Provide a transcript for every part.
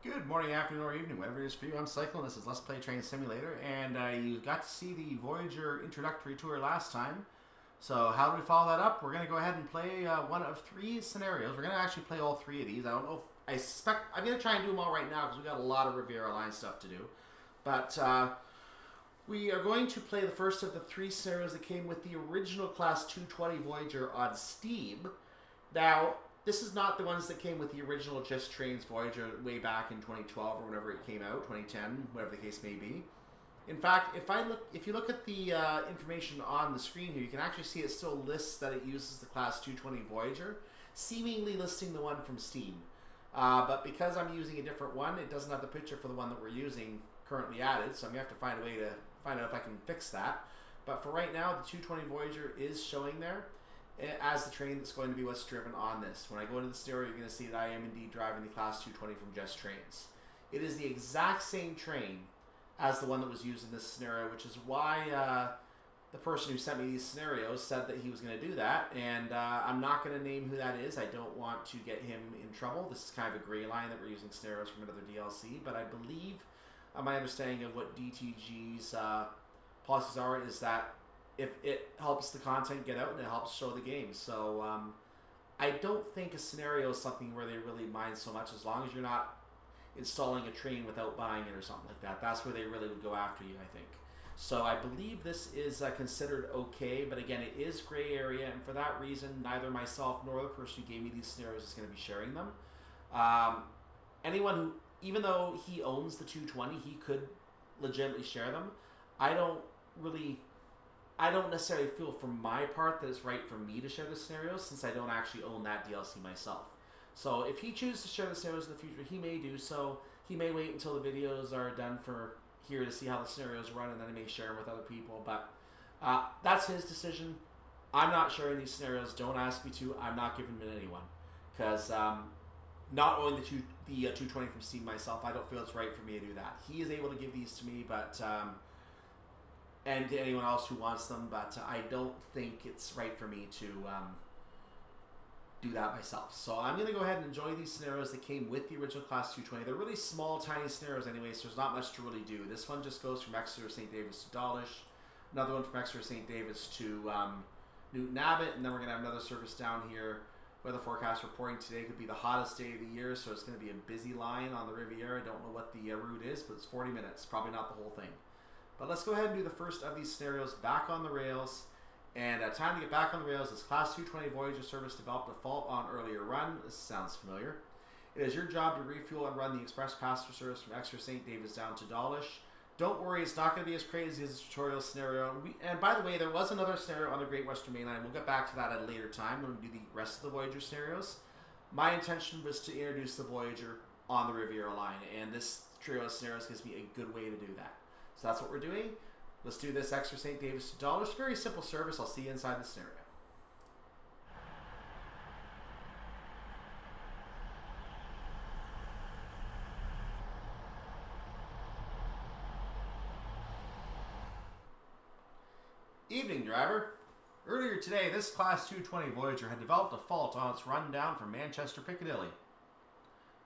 Good morning, afternoon, or evening, whatever it is for you. I'm Cyclone. This is Let's Play Train Simulator, and you got to see the Voyager introductory tour last time. So how do we follow that up? We're going to go ahead and play one of three scenarios. We're going to actually play all three of these. I don't know if... I suspect... I'm going to try and do them all right now because we got a lot of Riviera line stuff to do. But we are going to play the first of the three scenarios that came with the original Class 220 Voyager on Steam. Now... this is not the ones that came with the original Just Trains Voyager way back in 2012 or whenever it came out, 2010, whatever the case may be. In fact, if you look at the information on the screen here, you can actually see it still lists that it uses the Class 220 Voyager, seemingly listing the one from Steam. But because I'm using a different one, it doesn't have the picture for the one that we're using currently added, so I'm going to have to find a way to find out if I can fix that. But for right now, the 220 Voyager is showing there as the train that's going to be what's driven on this. When I go into the stereo, you're going to see that I am indeed driving the Class 220 from Just Trains. It is the exact same train as the one that was used in this scenario, which is why the person who sent me these scenarios said that he was going to do that, and I'm not going to name who that is. I don't want to get him in trouble. This is kind of a gray line that we're using scenarios from another DLC, but I believe my understanding of what DTG's policies are is that if it helps the content get out and it helps show the game. So I don't think a scenario is something where they really mind so much, as long as you're not installing a train without buying it or something like that. That's where they really would go after you, I think. So I believe this is considered okay, but again, it is gray area, and for that reason, neither myself nor the person who gave me these scenarios is going to be sharing them. Anyone who, even though he owns the 220, he could legitimately share them. I don't necessarily feel for my part that it's right for me to share the scenarios, since I don't actually own that DLC myself. So if he chooses to share the scenarios in the future, he may do so. He may wait until the videos are done for here to see how the scenarios run, and then he may share them with other people. But that's his decision. I'm not sharing these scenarios. Don't ask me to. I'm not giving them to anyone. Because not owning the 220 from Steam myself, I don't feel it's right for me to do that. He is able to give these to me, but... and to anyone else who wants them, but I don't think it's right for me to do that myself. So I'm going to go ahead and enjoy these scenarios that came with the original Class 220. They're really small, tiny scenarios anyway, so there's not much to really do. This one just goes from Exeter St. David's to Dawlish, another one from Exeter St. David's to Newton Abbott, and then we're going to have another service down here. Weather forecast reporting today could be the hottest day of the year, so it's going to be a busy line on the Riviera. I don't know what the route is, but it's 40 minutes, probably not the whole thing. But let's go ahead and do the first of these scenarios back on the rails. And time to get back on the rails is Class 220 Voyager service developed a fault on earlier run. This sounds familiar. It is your job to refuel and run the express passenger service from Exeter St. David's down to Dawlish. Don't worry, it's not going to be as crazy as the tutorial scenario. And by the way, there was another scenario on the Great Western Main Line. We'll get back to that at a later time when we do the rest of the Voyager scenarios. My intention was to introduce the Voyager on the Riviera line, and this trio of scenarios gives me a good way to do that. So that's what we're doing. Let's do this Exeter St. David's to Dawlish. Very simple service. I'll see you inside the scenario. Evening, driver. Earlier today, this Class 220 Voyager had developed a fault on its run down from Manchester Piccadilly.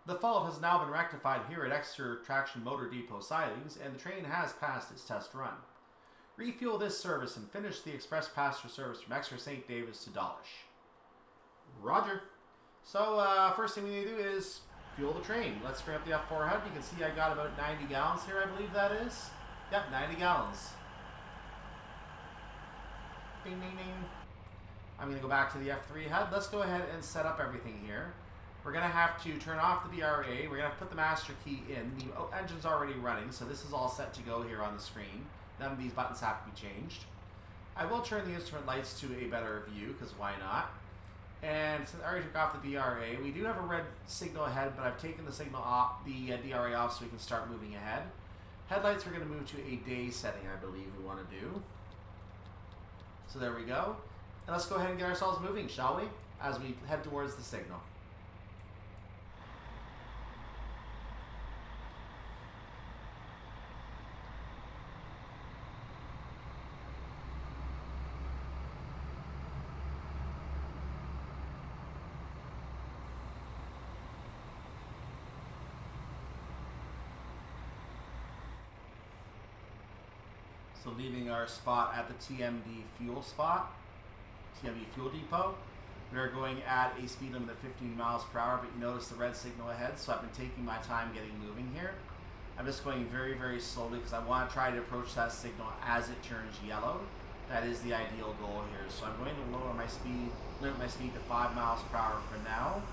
The fault has now been rectified here at Exeter Traction Motor Depot sidings, and the train has passed its test run. Refuel this service and finish the express passenger service from Exeter St. David's to Dawlish. Roger. So, first thing we need to do is fuel the train. Let's bring up the F4 HUD. You can see I got about 90 gallons here, I believe that is. Yep, 90 gallons. Ding, ding, ding. I'm going to go back to the F3 HUD. Let's go ahead and set up everything here. We're going to have to turn off the BRA. We're going to have to put the master key in. The engine's already running, so this is all set to go here on the screen. None of these buttons have to be changed. I will turn the instrument lights to a better view, because why not? And since I already took off the BRA, we do have a red signal ahead, but I've taken the signal off, the DRA off, so we can start moving ahead. Headlights, we're going to move to a day setting, I believe we want to do. So there we go. And let's go ahead and get ourselves moving, shall we? As we head towards the signal. So leaving our spot at the TMD fuel spot, TMD fuel depot. We're going at a speed limit of 15 miles per hour, but you notice the red signal ahead, so I've been taking my time getting moving here. I'm just going very, very slowly because I want to try to approach that signal as it turns yellow. That is the ideal goal here. So I'm going to lower my speed, limit my speed to 5 miles per hour for now.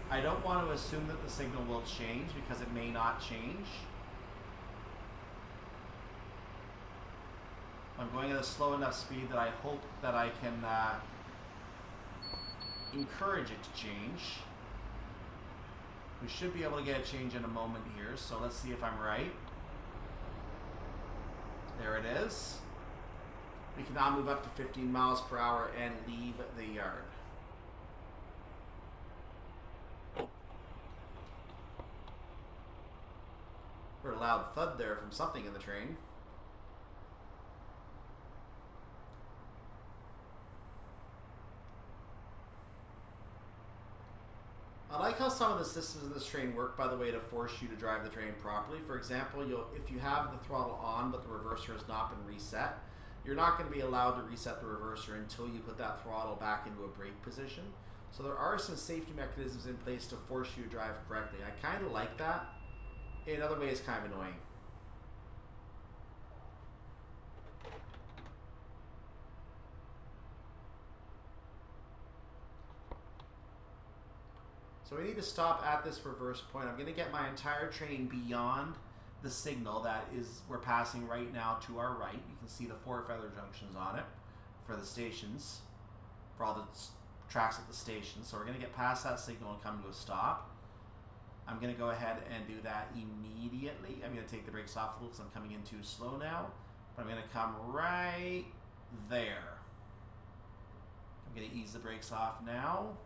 I don't want to assume that the signal will change because it may not change. I'm going at a slow enough speed that I hope that I can encourage it to change. We should be able to get a change in a moment here, so let's see if I'm right. There it is. We can now move up to 15 miles per hour and leave the yard. Heard a loud thud there from something in the train. I like how some of the systems in this train work, by the way, to force you to drive the train properly. For example, if you have the throttle on but the reverser has not been reset, you're not going to be allowed to reset the reverser until you put that throttle back into a brake position. So there are some safety mechanisms in place to force you to drive correctly. I kind of like that. In other ways, kind of annoying. So we need to stop at this reverse point. I'm going to get my entire train beyond the signal that we're passing right now to our right. You can see the 4 feather junctions on it for the stations, for all the tracks at the station. So we're going to get past that signal and come to a stop. I'm going to go ahead and do that immediately. I'm going to take the brakes off a little because I'm coming in too slow now. But I'm going to come right there. I'm going to ease the brakes off now.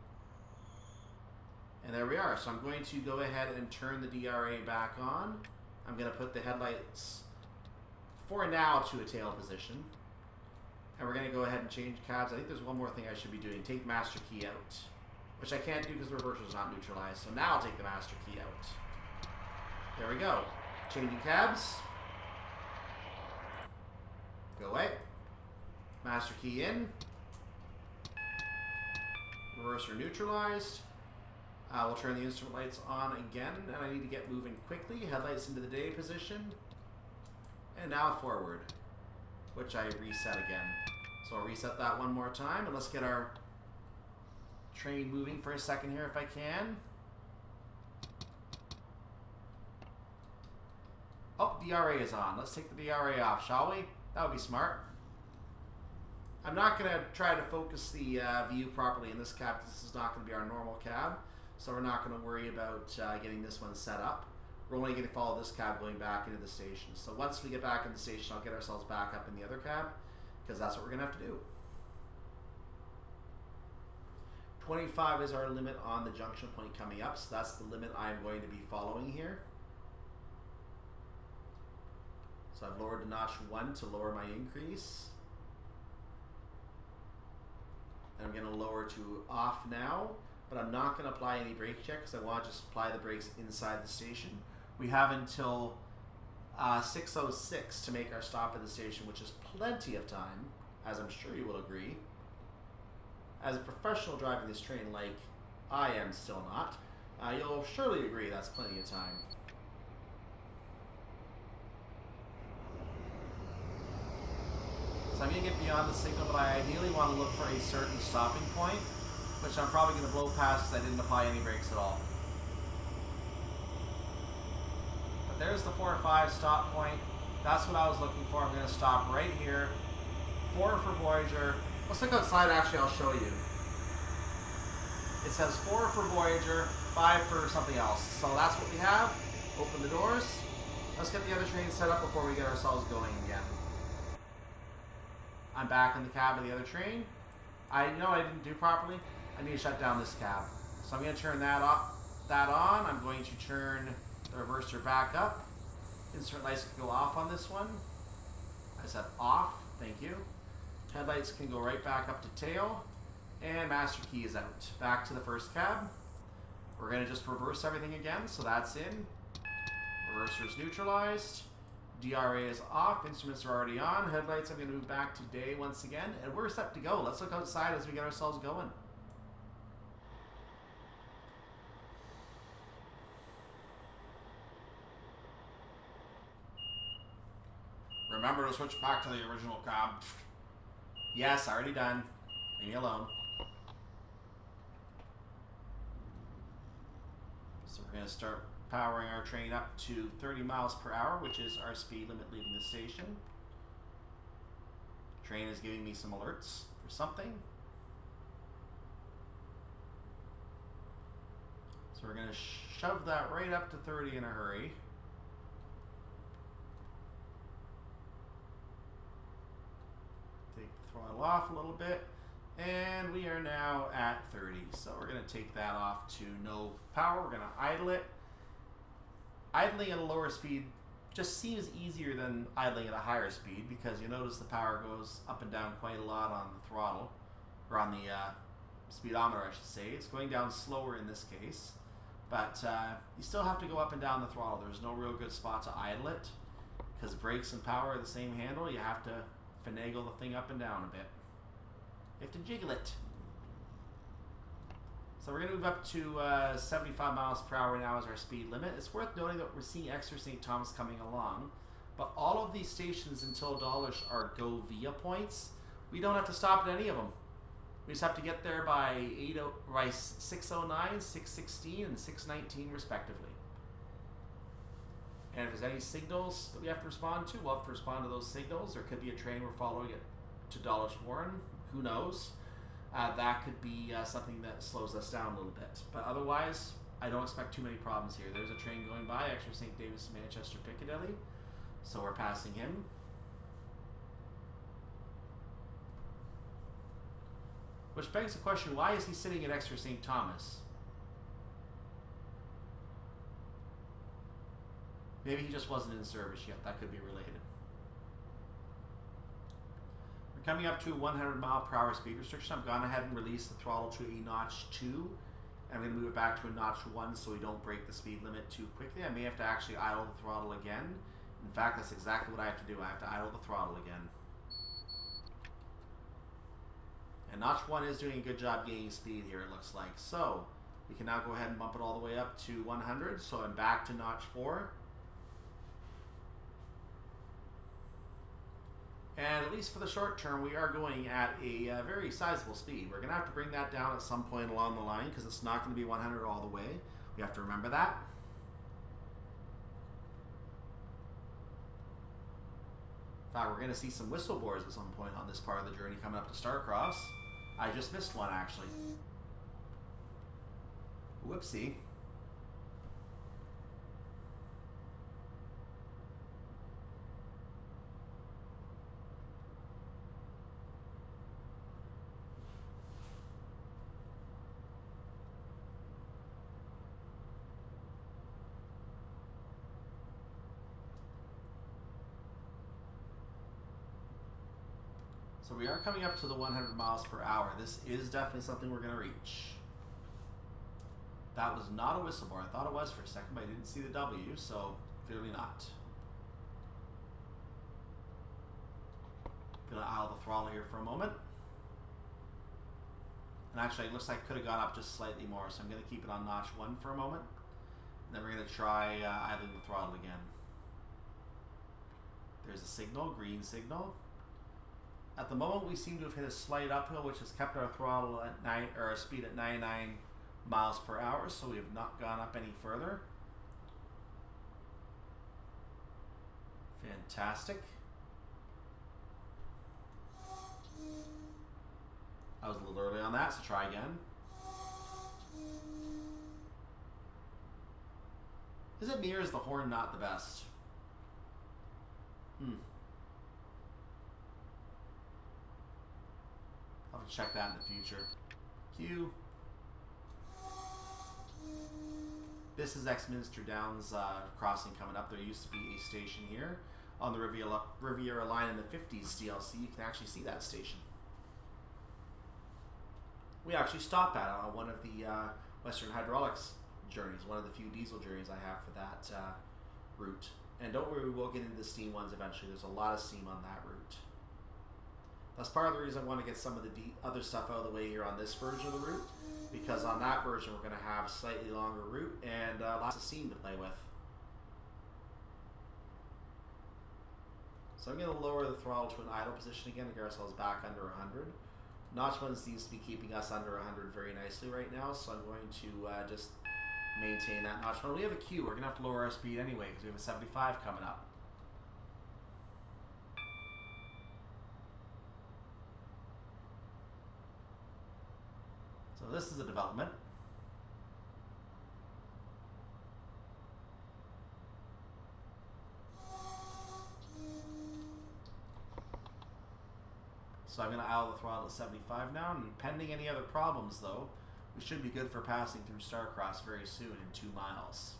And there we are. So I'm going to go ahead and turn the DRA back on. I'm going to put the headlights, for now, to a tail position. And we're going to go ahead and change cabs. I think there's one more thing I should be doing. Take master key out, which I can't do because the reverser is not neutralized. So now I'll take the master key out. There we go. Changing cabs. Go away. Master key in. Reverser neutralized. We'll turn the instrument lights on again, and I need to get moving quickly. Headlights into the day position. And now forward, which I reset again. So I'll reset that one more time, and let's get our train moving for a second here if I can. Oh, DRA is on. Let's take the DRA off, shall we? That would be smart. I'm not going to try to focus the view properly in this cab because this is not going to be our normal cab. So we're not going to worry about getting this one set up. We're only going to follow this cab going back into the station. So once we get back in the station, I'll get ourselves back up in the other cab because that's what we're going to have to do. 25 is our limit on the junction point coming up, so that's the limit I'm going to be following here. So I've lowered to notch 1 to lower my increase. And I'm going to lower to off now. But I'm not going to apply any brake check because I want to just apply the brakes inside the station. We have until 6:06 to make our stop at the station, which is plenty of time, as I'm sure you will agree. As a professional driving this train, like I am still not, you'll surely agree that's plenty of time. So I'm going to get beyond the signal, but I ideally want to look for a certain stopping point, which I'm probably going to blow past because I didn't apply any brakes at all. But there's the 4 or 5 stop point. That's what I was looking for. I'm going to stop right here. 4 for Voyager. Let's look outside, actually, I'll show you. It says 4 for Voyager, 5 for something else. So that's what we have. Open the doors. Let's get the other train set up before we get ourselves going again. I'm back in the cab of the other train. I know I didn't do properly. I need to shut down this cab. So I'm going to turn that on. I'm going to turn the reverser back up. Instrument lights can go off on this one. I said off. Thank you. Headlights can go right back up to tail. And master key is out. Back to the first cab. We're going to just reverse everything again. So that's in. Reverser is neutralized. DRA is off. Instruments are already on. Headlights, I'm going to move back to day once again. And we're set to go. Let's look outside as we get ourselves going. Remember to switch back to the original cab. Yes, already done. Leave me alone. So we're going to start powering our train up to 30 miles per hour, which is our speed limit leaving the station. Train is giving me some alerts for something. So we're going to shove that right up to 30 in a hurry. Take the throttle off a little bit. And we are now at 30. So we're going to take that off to no power. We're going to idle it. Idling at a lower speed just seems easier than idling at a higher speed because you notice the power goes up and down quite a lot on the throttle, or on the speedometer I should say. It's going down slower in this case, but you still have to go up and down the throttle. There's no real good spot to idle it because brakes and power are the same handle. You have to finagle the thing up and down a bit. You have to jiggle it. So we're going to move up to 75 miles per hour now as our speed limit. It's worth noting that we're seeing Exeter St. Thomas coming along, but all of these stations until Dawlish are go via points. We don't have to stop at any of them. We just have to get there by 6:09, 6:16, and 6:19 respectively. And if there's any signals that we have to respond to, we'll have to respond to those signals. There could be a train we're following it to Dawlish Warren. Who knows? That could be something that slows us down a little bit. But otherwise, I don't expect too many problems here. There's a train going by, Exeter St. Davis, Manchester, Piccadilly. So we're passing him. Which begs the question, why is he sitting at Exeter St. Thomas? Maybe he just wasn't in service yet. That could be related. Coming up to 100 mile per hour speed restriction, I've gone ahead and released the throttle to a notch 2. I'm going to move it back to a notch 1 so we don't break the speed limit too quickly. I may have to actually idle the throttle again. In fact, that's exactly what I have to do. I have to idle the throttle again. And notch 1 is doing a good job gaining speed here, it looks like. So we can now go ahead and bump it all the way up to 100. So I'm back to notch 4. And at least for the short term, we are going at a very sizable speed. We're going to have to bring that down at some point along the line because it's not going to be 100 all the way. We have to remember that. In fact, we're going to see some whistle bores at some point on this part of the journey coming up to Starcross. I just missed one, actually. Whoopsie. So we are coming up to the 100 miles per hour. This is definitely something we're going to reach. That was not a whistle bar. I thought it was for a second, but I didn't see the W, so clearly not. Gonna idle the throttle here for a moment. And actually, it looks like it could have gone up just slightly more, so I'm going to keep it on notch 1 for a moment. And then we're going to try idling the throttle again. There's a signal, green signal. At the moment, we seem to have hit a slight uphill, which has kept our throttle at our speed at 99 miles per hour, so we have not gone up any further. Fantastic. I was a little early on that, so try again. Is it me or is the horn not the best? I'll have to check that in the future. Q. This is Exminster Downs crossing coming up. There used to be a station here on the Riviera line in the 50s DLC. You can actually see that station. We actually stopped at on one of the Western Hydraulics journeys, one of the few diesel journeys I have for that route. And don't worry, we will get into the steam ones eventually. There's a lot of steam on that route. That's part of the reason I want to get some of the other stuff out of the way here on this version of the route, because on that version we're going to have a slightly longer route and lots of steam to play with. So I'm going to lower the throttle to an idle position again to get ourselves back under 100. Notch 1 seems to be keeping us under 100 very nicely right now, so I'm going to just maintain that notch 1. We have a Q. We're going to have to lower our speed anyway because we have a 75 coming up. So this is a development. So I'm going to idle the throttle at 75 now, and pending any other problems though, we should be good for passing through Starcross very soon in 2 miles.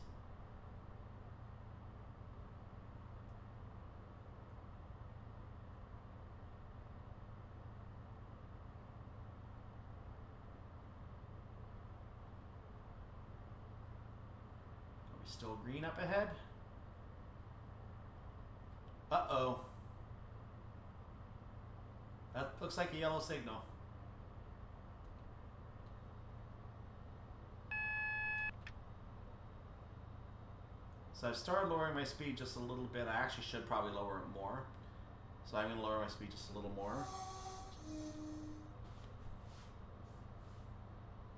Are we still green up ahead? Uh-oh. That looks like a yellow signal. So I've started lowering my speed just a little bit. I actually should probably lower it more. So I'm going to lower my speed just a little more.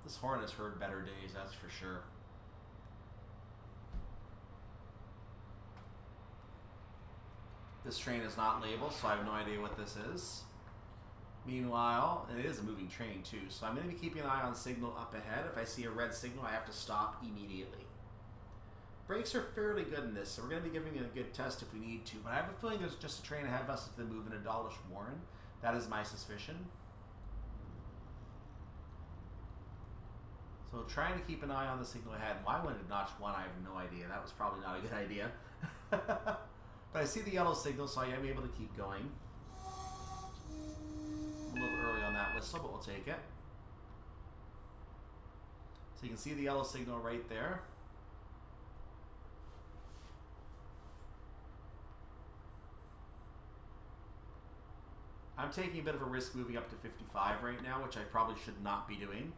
This horn has heard better days, that's for sure. This train is not labeled, so I have no idea what this is. Meanwhile, it is a moving train too, so I'm going to be keeping an eye on signal up ahead. If I see a red signal, I have to stop immediately. Brakes are fairly good in this, so we're going to be giving it a good test if we need to, but I have a feeling there's just a train ahead of us that's been moving a Dawlish Warren. That is my suspicion. So trying to keep an eye on the signal ahead. Why went it notch 1? I have no idea. That was probably not a good idea. But I see the yellow signal, so I am able to keep going. A little early on that whistle, but we'll take it. So you can see the yellow signal right there. I'm taking a bit of a risk moving up to 55 right now, which I probably should not be doing.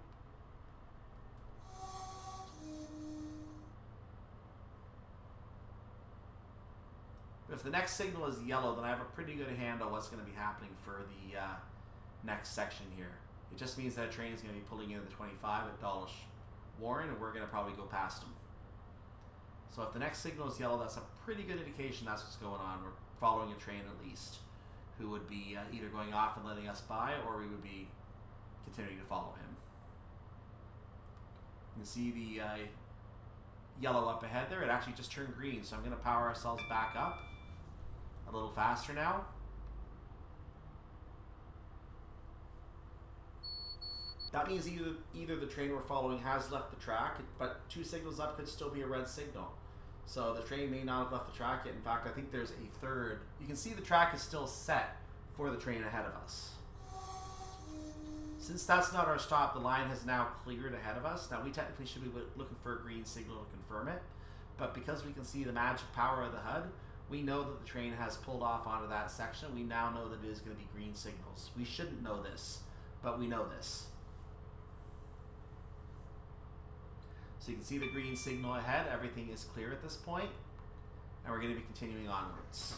But if the next signal is yellow, then I have a pretty good handle what's going to be happening for the next section here. It just means that a train is going to be pulling in the 25 at Dawlish Warren, and we're going to probably go past them. So if the next signal is yellow, that's a pretty good indication that's what's going on. We're following a train at least, who would be either going off and letting us by, or we would be continuing to follow him. You can see the yellow up ahead there. It actually just turned green, so I'm going to power ourselves back up a little faster now. That means either the train we're following has left the track, but 2 signals up could still be a red signal. So the train may not have left the track yet. In fact, I think there's a third. You can see the track is still set for the train ahead of us. Since that's not our stop, the line has now cleared ahead of us. Now we technically should be looking for a green signal to confirm it, but because we can see the magic power of the HUD, we know that the train has pulled off onto that section. We now know that it is going to be green signals. We shouldn't know this, but we know this. So you can see the green signal ahead. Everything is clear at this point, and we're going to be continuing onwards.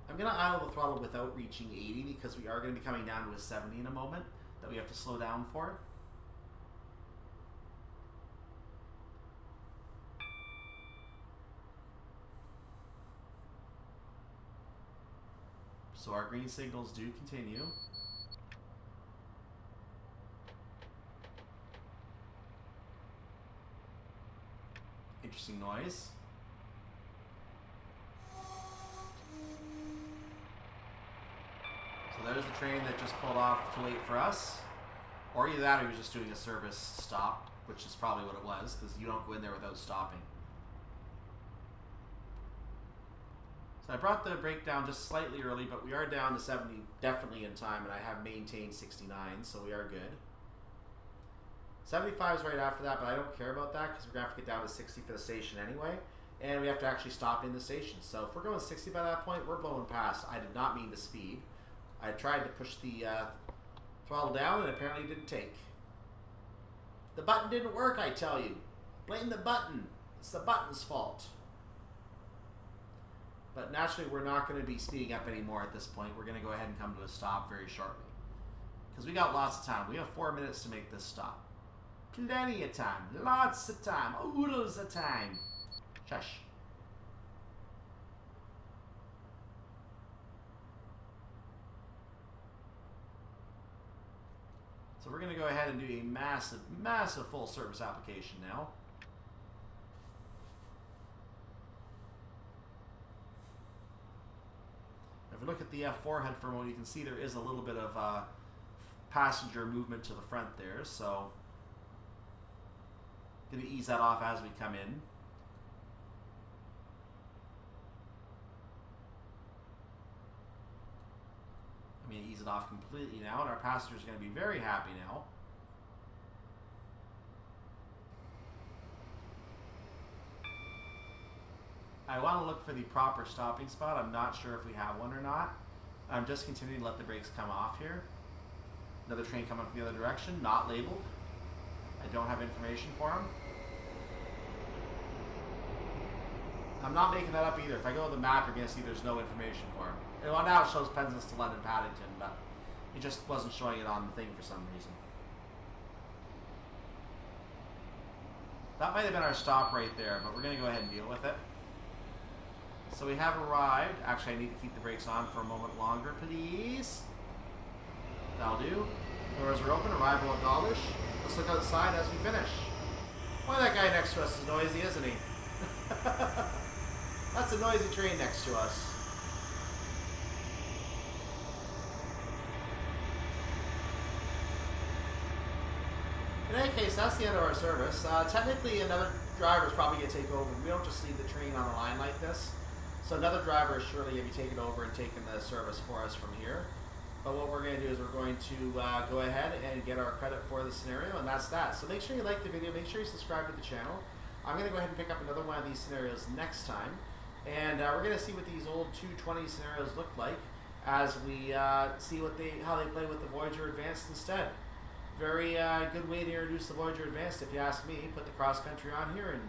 I'm going to idle the throttle without reaching 80 because we are going to be coming down to a 70 in a moment that we have to slow down for. So our green signals do continue. Interesting noise. So there's the train that just pulled off too late for us. Or either that or he was just doing a service stop, which is probably what it was, because you don't go in there without stopping. So I brought the brake down just slightly early, but we are down to 70 definitely in time, and I have maintained 69, so we are good. 75 is right after that, but I don't care about that because we're going to have to get down to 60 for the station anyway. And we have to actually stop in the station. So if we're going 60 by that point, we're blowing past. I did not mean to speed. I tried to push the throttle down and apparently didn't take. The button didn't work, I tell you. Blame the button. It's the button's fault. But naturally, we're not going to be speeding up anymore at this point. We're going to go ahead and come to a stop very shortly. Because we got lots of time. We have 4 minutes to make this stop. Plenty of time. Lots of time. Oodles of time. Shush. So we're going to go ahead and do a massive, massive full service application now. If we look at the F4 head for a moment, you can see there is a little bit of passenger movement to the front there. So going to ease that off as we come in. I'm going to ease it off completely now, and our passengers are going to be very happy now. I want to look for the proper stopping spot. I'm not sure if we have one or not. I'm just continuing to let the brakes come off here. Another train coming from the other direction, not labeled. I don't have information for them. I'm not making that up either. If I go to the map, you're going to see there's no information for them. Well, now it shows Penzance to London Paddington, but it just wasn't showing it on the thing for some reason. That might have been our stop right there, but we're going to go ahead and deal with it. So we have arrived. Actually, I need to keep the brakes on for a moment longer, please. That'll do. Doors are open. Arrival at Dawlish. Let's look outside as we finish. Boy, that guy next to us is noisy, isn't he? That's a noisy train next to us. In any case, that's the end of our service. Technically, another driver is probably going to take over. We don't just leave the train on a line like this. So another driver is surely going to be taking over and taking the service for us from here. But what we're going to do is we're going to go ahead and get our credit for the scenario, and that's that. So make sure you like the video. Make sure you subscribe to the channel. I'm going to go ahead and pick up another one of these scenarios next time. And we're going to see what these old 220 scenarios look like as we see how they play with the Voyager Advanced instead. Very good way to introduce the Voyager Advanced, if you ask me. Put the cross country on here and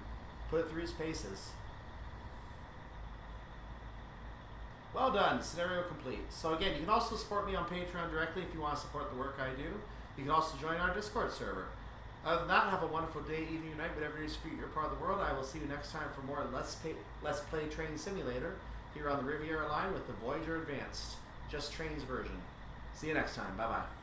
put it through its paces. Well done, scenario complete. So again, you can also support me on Patreon directly if you want to support the work I do. You can also join our Discord server. Other than that, have a wonderful day, evening, or night, whatever it is for your part of the world. I will see you next time for more Let's Play Train Simulator here on the Riviera line with the Voyager Advanced, Just Trains version. See you next time. Bye-bye.